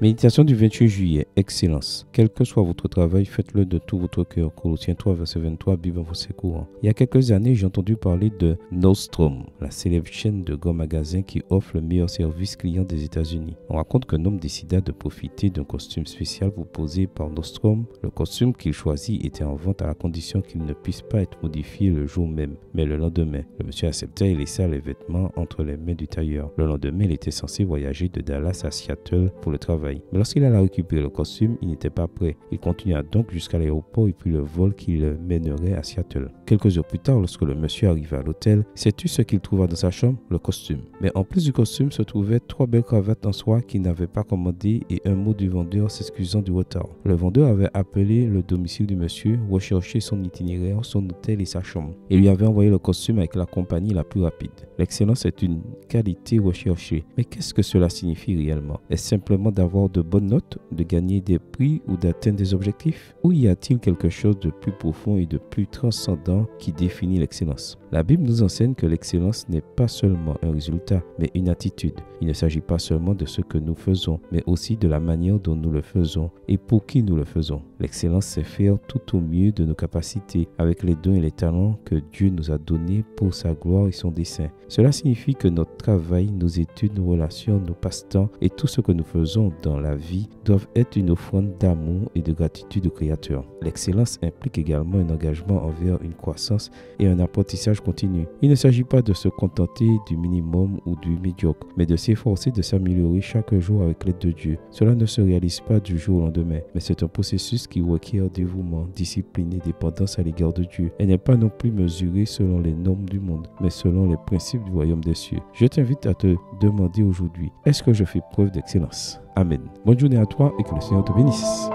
Méditation du 28 juillet, excellence. Quel que soit votre travail, faites-le de tout votre cœur. Colossiens 3, verset 23, Bible en français courant. Il y a quelques années, j'ai entendu parler de Nordstrom, la célèbre chaîne de grands magasins qui offre le meilleur service client des États-Unis. On raconte qu'un homme décida de profiter d'un costume spécial proposé par Nordstrom. Le costume qu'il choisit était en vente à la condition qu'il ne puisse pas être modifié le jour même, mais le lendemain. Le monsieur accepta et laissa les vêtements entre les mains du tailleur. Le lendemain, il était censé voyager de Dallas à Seattle pour le travail. Mais lorsqu'il alla récupérer le costume, il n'était pas prêt. Il continua donc jusqu'à l'aéroport et puis le vol qui le mènerait à Seattle. Quelques heures plus tard, lorsque le monsieur arriva à l'hôtel, sais-tu ce qu'il trouva dans sa chambre? Le costume. Mais en plus du costume se trouvaient 3 belles cravates en soie qu'il n'avait pas commandées et un mot du vendeur s'excusant du retard. Le vendeur avait appelé le domicile du monsieur, recherché son itinéraire, son hôtel et sa chambre, et lui avait envoyé le costume avec la compagnie la plus rapide. L'excellence est une qualité recherchée. Mais qu'est-ce que cela signifie réellement? Est-ce simplement d'avoir de bonnes notes, de gagner des prix ou d'atteindre des objectifs? Ou y a-t-il quelque chose de plus profond et de plus transcendant qui définit l'excellence? La Bible nous enseigne que l'excellence n'est pas seulement un résultat, mais une attitude. Il ne s'agit pas seulement de ce que nous faisons, mais aussi de la manière dont nous le faisons et pour qui nous le faisons. L'excellence, c'est faire tout au mieux de nos capacités, avec les dons et les talents que Dieu nous a donnés pour sa gloire et son dessein. Cela signifie que notre travail, nos études, nos relations, nos passe-temps et tout ce que nous faisons dans la vie doivent être une offrande d'amour et de gratitude au Créateur. L'excellence implique également un engagement envers une croissance et un apprentissage continu. Il ne s'agit pas de se contenter du minimum ou du médiocre, mais de s'efforcer de s'améliorer chaque jour avec l'aide de Dieu. Cela ne se réalise pas du jour au lendemain, mais c'est un processus qui requiert dévouement, discipline et dépendance à l'égard de Dieu. Elle n'est pas non plus mesurée selon les normes du monde, mais selon les principes du royaume des cieux. Je t'invite à te demander aujourd'hui, est-ce que je fais preuve d'excellence? Amen. Bonne journée à toi et que le Seigneur te bénisse.